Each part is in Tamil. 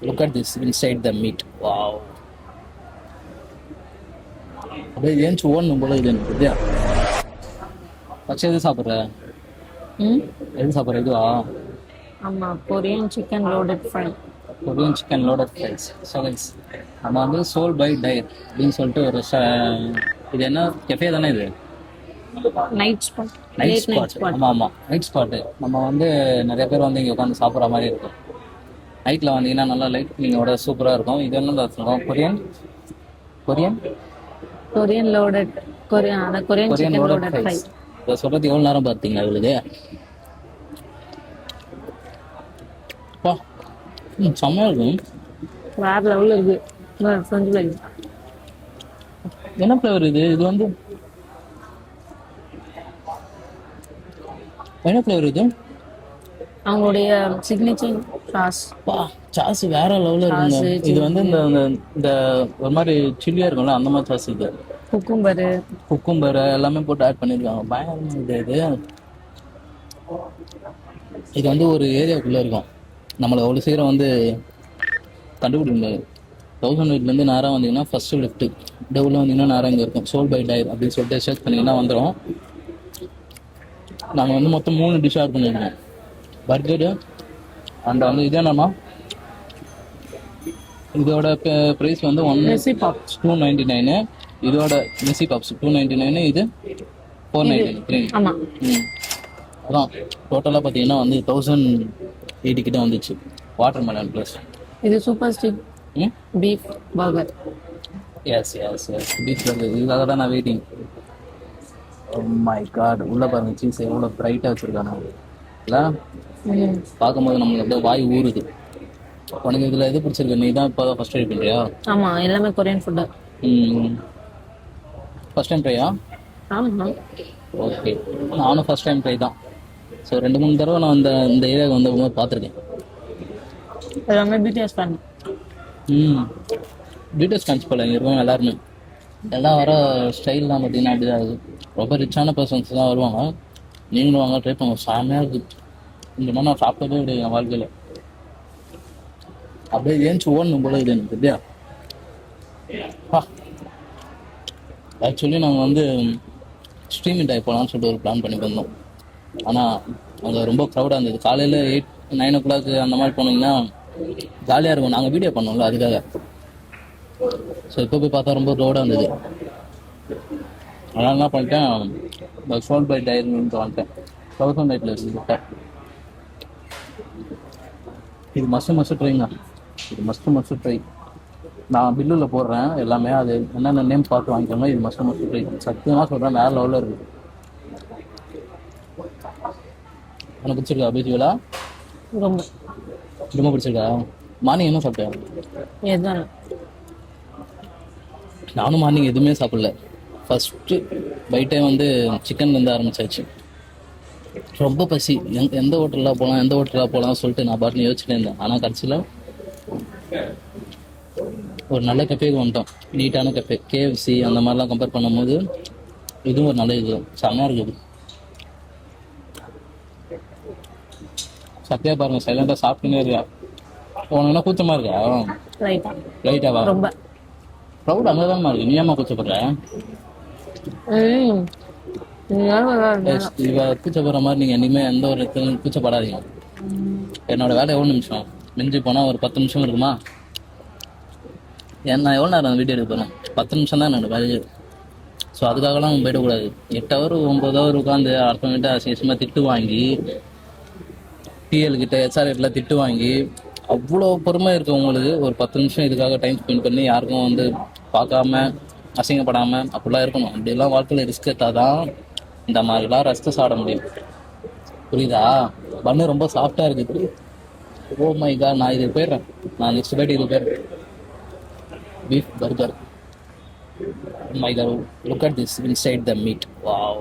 Look at this inside the meat. Wow. அப்படியே ஏஞ்சி ஓடணும் போல இது எனக்கு இல்லையா? பச்சை எது சாப்பிட்ற? எது சாப்பிட்ற இதுவா? ஆமாம், Korean chicken loaded fry. Korean chicken loaded fries. So guys, நம்ம வந்து சோல் பை டயர் அப்படின்னு சொல்லிட்டு ஒரு இது என்ன கெஃபே தானே இது? Night spot. Night spot. ஆமாம் ஆமாம், நைட் ஸ்பாட்டு. நம்ம வந்து நிறைய பேர் வந்து இங்கே உட்காந்து சாப்பிட்ற மாதிரி இருக்கும். நைட்டில் வந்தீங்கன்னா நல்லா லைட்டிங்கோட சூப்பராக இருக்கும். இது என்ன சொல்லுவோம்? Korean Korean Korean loaded Korean Korean chicken loaded loaded fry. Fries. இதை சொல்கிறது எவ்வளோ நேரம் பார்த்தீங்க அவளுக்கு? அப்பா, செம்மையாக இருக்கும். வேற லெவலில் இருக்கு. French fries. என்ன ஃப்ளேவர் இது? இது வந்து என்ன ஃப்ளேவர் இது? அவங்களுடைய சிக்னேச்சர் சாஸ். பா, சாஸ் வேற லெவலில் இருக்குங்க. இது வந்து இந்த இந்த ஒரு மாதிரி சில்லியாக இருக்கும்ல, அந்த மாதிரி சாஸ் இது. குக்கும்பர் எல்லாமே போட்டு ஆட் பண்ணியிருக்காங்க. பயங்கரமாக இது. இது வந்து ஒரு ஏரியாவுக்குள்ளே இருக்கும். நம்மளை அவ்வளோ சீக்கிரம் வந்து கண்டுபிடிக்க முடியாது. 1008 நேராக வந்தீங்கன்னா ஃபர்ஸ்ட் லெஃப்ட்டு டெவலில் வந்தீங்கன்னா நேராக இங்கே இருக்கும். சோல் பை டயர் அப்படின்னு சொல்லிட்டு சர்ச் பண்ணிங்கன்னா வந்துடும். நாங்கள் வந்து மொத்தம் 3 டிஷ் ஆட் பண்ணியிருக்கோம். பர்கரு அண்ட் வந்து இது என்னம்மா, இதோட ப்ரைஸ் வந்து 299. இதோட மெஸ்ஸி பாப்ஸ் 299. இது 499. அதான் டோட்டலாக பார்த்தீங்கன்னா வந்து 1080 கிட்ட வந்துச்சு. வாட்டர் மெலன் ப்ளஸ் இது super stick beef burger. Yes beef burger. இதுக்காக தான் நான் வெயிட்டிங். மை காட், உள்ளே பாருங்க சீஸ் எவ்வளோ ப்ரைட்டாக வச்சுருக்காங்க இல்லை? பார்க்கும்போது நம்மளுக்கு அப்படியே வாய் ஊறுது. உனக்கு இதில் எது பிடிச்சிருக்கு? நீ தான் இப்போ தான் ஃபஸ்ட் ட்ரை பண்ணுறியா? ஆமாம், எல்லாமே கொரியன் ஃபுட்டு. ஃபஸ்ட் டைம் ட்ரையா? ஆமாம். ஓகே, நானும் ஃபஸ்ட் டைம் ட்ரை தான். ஸோ 2-3 தடவை நான் இந்த ஏரியாவுக்கு வந்து பார்த்துருக்கேன். எல்லாமே பிடிஎஸ் ஃபேன். பிடிஎஸ் ஃபேன்ஸ் போல இங்கே இருக்கவங்க எல்லாருமே. எல்லாம் வர ஸ்டைல்லாம் பார்த்தீங்கன்னா அப்படி தான் இருக்குது. ரொம்ப ரிச்சான பர்சன்ஸ் தான் வருவாங்க. நீங்களும் வாங்க, ட்ரை பண்ணுங்க. செம்மையாக இருக்குது. இந்த மாதிரி நான் சாப்பிட்டதே கிடையாது என் வாழ்க்கையில். அப்படியே ஏஞ்சி ஓடணும் போல இது எனக்கு இல்லையா? ஆக்சுவலி நாங்கள் வந்து ஸ்ட்ரீமிங் டைப் போகலான்னு சொல்லிட்டு ஒரு பிளான் பண்ணி வந்தோம். ஆனால் அங்கே ரொம்ப க்ரௌடாக இருந்தது. காலையில் 8-9 o'clock அந்த மாதிரி போனீங்கன்னா ஜாலியாக இருக்கும். நாங்கள் வீடியோ பண்ணோம்ல அதுக்காக. ஸோ இப்போ போய் பார்த்தா ரொம்ப க்ரௌடாக இருந்தது. அதனால் என்ன பண்ணிட்டேன், சோல் பை டயர்னு வந்துட்டேன். 1008 விட்டேன். இது மஸ்ட் ட்ரைங்க. இது மஸ்ட் ட்ரை. நான் பில்லில் போடுறேன் எல்லாமே. அது என்னென்ன நேம் பார்த்து வாங்கிக்கோங்க. இது மஸ்ட் ட்ரை. சத்தியமாக சொல்கிறேன், வேறு லெவலில் இருக்குது. உனக்கு பிடிச்சிருக்கா அபிஜுவலா? ரொம்ப பிடிச்சிருக்கா? மார்னிங் என்ன சாப்பிட்டேன்? நானும் மார்னிங் எதுவுமே சாப்பிடல. ஃபஸ்ட்டு பைட்டே வந்து சிக்கன்லேருந்து ஆரம்பிச்சாச்சு. ரொம்ப பசி. எந்த ஹோட்டலில் போகலாம் சொல்லிட்டு நான் பாட்டுன்னு யோசிச்சுட்டே இருந்தேன். ஆனால் கடைசியில் ஒரு நல்ல கஃபேக்கு வந்துட்டோம். நீட்டான கஃபே. கேஎஃப்சி அந்த மாதிரிலாம் கம்பேர் பண்ணும்போது இதுவும் ஒரு நல்ல இது. செம்மையாக இருக்குது. சத்தியா பாருங்க, சைலண்டாக சாப்பிட்டுனே இருக்கா. உனக்கு என்ன கூச்சமாக இருக்கா? லைட்டாவா? ரொம்ப ப்ரௌட் அங்கே தான்மா இருக்கு. நீ ஏமா கூச்சப்படுற? இவ கூச்சப்படுற மாதிரி நீங்கள் இனிமேல் எந்த ஒரு இடத்துலையும் கூச்சப்படாதீங்க. என்னோட வேலை எவ்வளோ நிமிஷம்? மிஞ்சி போனால் ஒரு 10 நிமிஷம் இருக்குமா? நான் எவ்வளோ நேரம் வீடியோ எடுக்க போகிறேன்? 10 நிமிஷம் தான் என்னோட வேலையே. ஸோ அதுக்காகலாம் போயிடக்கூடாது. 8 hour 9 hour உட்காந்து அடுத்தவங்கிட்ட அசிங்கமாக திட்டு வாங்கி, டிஎல்கிட்ட SR8ல திட்டு வாங்கி, அவ்வளோ பொறுமை இருக்குது உங்களுக்கு. ஒரு 10 நிமிஷம் இதுக்காக டைம் ஸ்பெண்ட் பண்ணி யாருக்கும் வந்து பார்க்காம அசிங்கப்படாமல் அப்படிலாம் இருக்கணும். அப்படிலாம் வாழ்க்கையில் ரிஸ்க் எடுத்தால் தான் இந்த மாதிரிலாம் ரஸ்க்கு சாப்பிட முடியும். புரியுதா? பண்ணு ரொம்ப சாஃப்டாக இருக்குது. ஓ மை காட், நான் இதுக்கு போயிடுறேன். நான் நெக்ஸ்ட் பைட் இதுக்கு போயிடுறேன். Beef burger. My God, look at this inside the meat. Wow.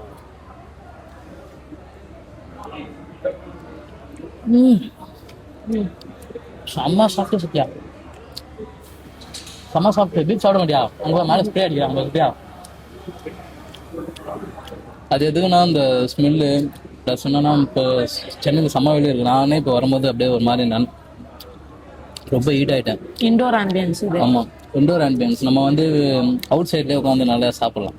செம்ம சாப்பிட்டு சத்தியா, செம்ம சாப்பிட்டு. பீஃப் சாப்பிட மாட்டியா? அங்கே மேலே ஸ்ப்ரே அடிக்கிறா அங்கே இருப்பியா? அது எதுக்குன்னா இந்த ஸ்மெல்லு ப்ளஸ் என்னன்னா இப்போ சென்னையில் செம்ம வெளியே இருக்குது. நானே இப்போ வரும்போது அப்படியே ஒரு மாதிரி ரொம்ப ஹீட் ஆகிட்டேன். இண்டோர் ஆம்பியன்ஸ் இது. ஆமாம், இண்டோர் ஆம்பியன்ஸ். நம்ம வந்து அவுட் சைட்லேயே உட்காந்து நல்லா சாப்பிட்லாம்.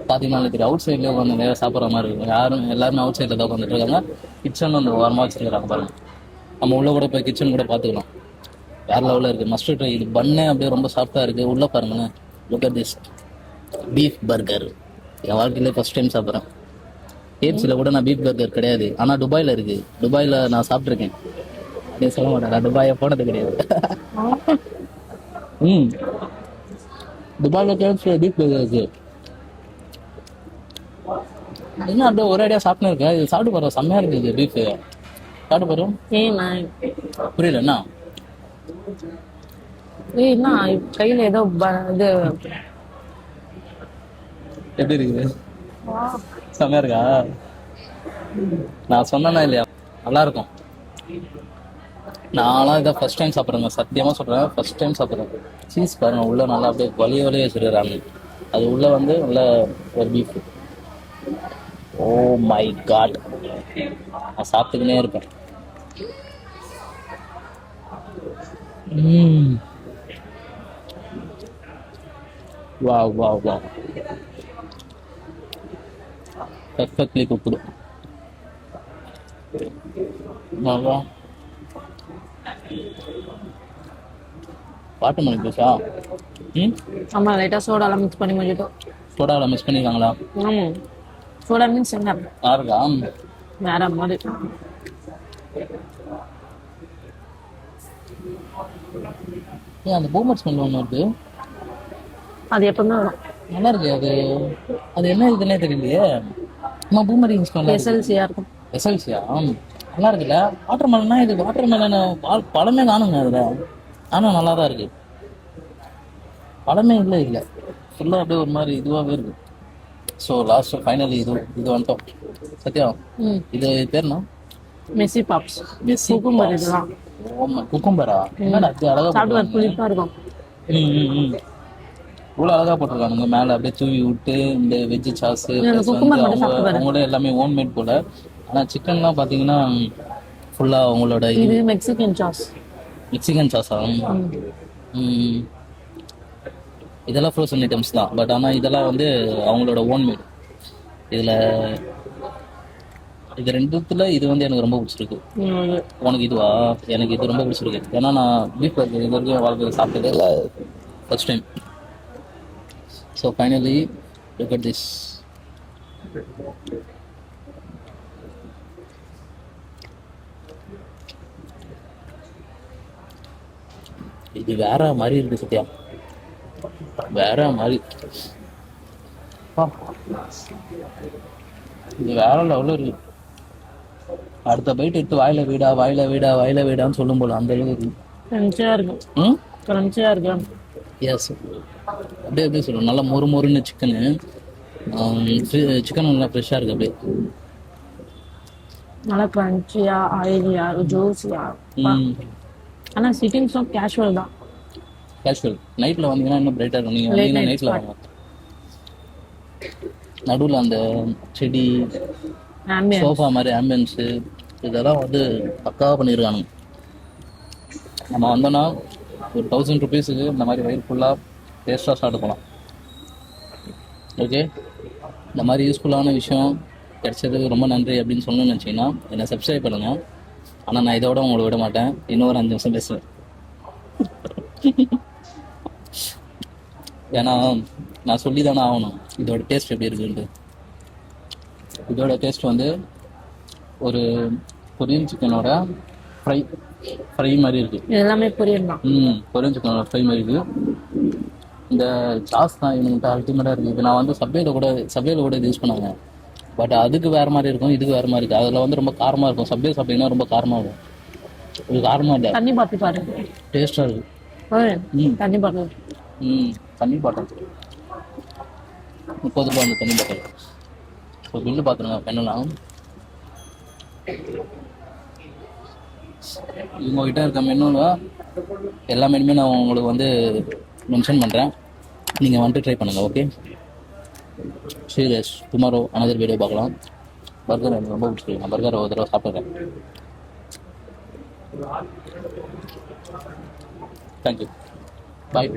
பார்த்தீங்கன்னா தெரியும், அவுட் சைட்லேயே உட்காந்து நிறையா சாப்பிட்ற மாதிரி இருக்கும். எல்லாருமே அவுட் சைடில் தான் உட்காந்துட்டு இருக்காங்க. கிச்சன் வந்து ஓரமாக வச்சுருக்காங்க பாருங்க. நம்ம உள்ளே கூட போய் கிச்சன் கூட பார்த்துக்கலாம். வேறு லெவலில் இருக்குது. Must try. இது பண்ணே அப்படியே ரொம்ப சாஃப்டாக இருக்குது. உள்ளே பாருங்களேன். Look at this beef burger. என் வாழ்க்கையிலே ஃபஸ்ட் டைம் சாப்பிட்றேன். கேஎஃப்சியில் கூட நான் பீஃப் பர்கர் கிடையாது, ஆனால் துபாயில் இருக்குது. துபாயில் நான் சாப்பிட்ருக்கேன். அப்படியே சொல்ல மாட்டேன், நான் துபாயை போனது கிடையாது. துபாயில் கேஎஃப்சி பீஃப் பர்கர் இருக்குது. என்ன அப்படியே ஒரு ஐடியா சாப்பிட்டு இருக்கேன். இது சாப்பிட்டு போகிறோம், செம்மையாக இருக்குது பீஃபு. சாப்பிட்டு போகிறோம். புரியல என்ன? என்ன கையில் ஏதோ இது எப்படி இருக்குது? செம்மையா இருக்கா? நான் சொன்னேன்னா இல்லையா, நல்லா இருக்கும். நான்லாம் இதை ஃபர்ஸ்ட் டைம் சாப்பிட்றேங்க, சத்தியமாக சொல்கிறேன். ஃபர்ஸ்ட் டைம் சாப்பிட்றேன். சீஸ் பாருங்க, உள்ளே நல்லா அப்படியே வலிய வச்சுருக்கிறாங்க. அது உள்ளே வந்து நல்ல ஒரு பீஃப். ஓ மை காட், நான் சாப்பிட்டுக்கினே இருப்பேன். வா வா வா, perfectly cooked. நல்லா பாட்டு மணி பேசா. ஆமாம், லைட்டாக சோடாலாம் மிக்ஸ் பண்ணி முடிச்சிட்டோம். சோடாவில் மிக்ஸ் பண்ணியிருக்காங்களா? ஆமாம், சோடா மீன்ஸ் என்ன யாருக்கா? வேற மாதிரி. ஏன் அந்த பூமர் ஸ்மெல் ஒன்று வருது? அது எப்பவுமே வரும். நல்லா இருக்கு அது. அது என்ன இதுன்னே தெரியலையே. நம்ம பூமரிங் ஸ்மெல். எஸ்எல்சியாக இருக்கும். எஸ்எல்சியா? நல்லா இருக்குல்ல. வாட்டர் மெலனா? இது வாட்டர் மெலன் பழமே காணுங்க அதில். ஆனால் நல்லா தான் இருக்கு. பழமே இல்லை ஃபுல்லாக அப்படியே ஒரு மாதிரி இதுவாகவே இருக்கு. ஸோ லாஸ்ட் ஃபைனலி இது வந்துட்டோம். சத்யா, இது பேர்னா மெஸ்ஸி பாப்ஸ். Messi cucumber. இதெல்லாம் குக்கும்பரா? என்னடா அது அழகா சாப்பிட்டு புளிப்பாக இருக்கும். இவ்வளோ அழகா போட்டிருக்கானுங்க. மேலே அப்படியே தூவி விட்டு இந்த வெஜ்ஜு சாஸ் அவங்களோட எல்லாமே ஓன் மேட் போல. ஆனால் சிக்கன்லாம் பார்த்தீங்கன்னா ஃபுல்லாக அவங்களோட இது மெக்சிகன் சாஸ். மெக்சிகன் சாஸா? இதெல்லாம் ஃப்ரோசன் ஐட்டம்ஸ் தான். பட் ஆனால் இதெல்லாம் வந்து அவங்களோட ஓன் மேட். இதில் இது ரெண்டுத்துல இது வந்து எனக்கு ரொம்ப பிடிச்சிருக்கு. உனக்கு இதுவா? எனக்கு இது ரொம்ப பிடிச்சிருக்கு. ஏன்னா நான் பீஃப் பர்கர் இது வரைக்கும் வாழ்க்கையில் சாப்பிட்டதே இல்லை, first time. So finally look at this. இது வேற மாதிரி இருக்கு சத்யா, வேற மாதிரி. இது வேற லெவலில் இருக்கு. அடுத்த பைட் எடுத்து வாயில வீடான்னு சொல்லும் போல அந்த அளவுக்கு இருக்கு. கிரன்ச்சியாக இருக்கும். கிரன்ச்சியாக இருக்கும். எஸ், அப்படியே எப்படி சொல்லுவோம், நல்லா மொறுன்னு சிக்கனு. சிக்கன் நல்லா ஃப்ரெஷ்ஷாக இருக்குது. அப்படியே நல்லா கிரன்ச்சியாக, ஆயிலியாக, ஜூஸியாக. ஆனால் சிட்டிங்ஸும் கேஷுவல் தான். கேஷுவல். நைட்டில் வந்தீங்கன்னா இன்னும் பிரைட்டாக இருக்கும். நீங்கள் வந்தீங்கன்னா நைட்டில் வாங்க. நடுவில் அந்த செடி, சோஃபா மாதிரி ஆம்பியன்ஸு இதெல்லாம் வந்து பக்காவாக பண்ணியிருக்கானுங்க. நம்ம வந்தோன்னா ஒரு 1000 rupeesக்கு இந்த மாதிரி வயிறு ஃபுல்லாக டேஸ்ட்டாக சாப்பிட்டு போகலாம். ஓகே, இந்த மாதிரி யூஸ்ஃபுல்லான விஷயம் கிடைச்சதுக்கு ரொம்ப நன்றி அப்படின்னு சொல்லணும்னு நினச்சிங்கன்னா என்னை சப்ஸ்கிரைப் பண்ணுங்கள். ஆனால் நான் இதோட உங்களை விட மாட்டேன். இன்னொரு 5 நிமிஷம் பேசுவேன். ஏன்னா நான் சொல்லி தானே ஆகணும் இதோட டேஸ்ட் எப்படி இருக்குன்ட்டு. இதோட டேஸ்ட் வந்து ஒரு கொரியன் சிக்கனோட ஃப்ரை மாதிரி இருக்குது. எல்லாமே கொரியன் தான். கொரியன் சிக்கனோட ஃப்ரை மாதிரி இருக்குது. இந்த சாஸ் தான் இவங்கள்ட்ட அல்டிமேட்டாக இருக்குது. இது நான் வந்து சப்வேல கூட இது யூஸ் பண்ணாங்க. பட் அதுக்கு வேறு மாதிரி இருக்கும், இதுக்கு வேறு மாதிரி இருக்குது. அதில் வந்து ரொம்ப காரமாக இருக்கும். சப்வே சாப்பிட்டீங்கன்னா ரொம்ப காரமாக இருக்கும். இது காரமாக இல்லை. தண்ணி பாட்டில் பாருங்க, டேஸ்ட்டாக இருக்குது. தண்ணி பாட்டில். தண்ணி பாட்டில் 30 ரூபா அந்த தண்ணி பாட்டில். ஸோ பில்லு பார்த்துருங்க என்னலாம். இவங்ககிட்ட இருக்க மெனுவில் எல்லா மெனுமே நான் உங்களுக்கு வந்து மென்ஷன் பண்ணுறேன். நீங்கள் வந்துட்டு ட்ரை பண்ணுங்கள். Okay, serious. Tomorrow another video பார்க்கலாம். பர்கர் எனக்கு ரொம்ப பிடிச்சிருக்கு. நான் பர்கர் ஒரு தடவை சாப்பிட்றேன். தேங்க்யூ பாய்.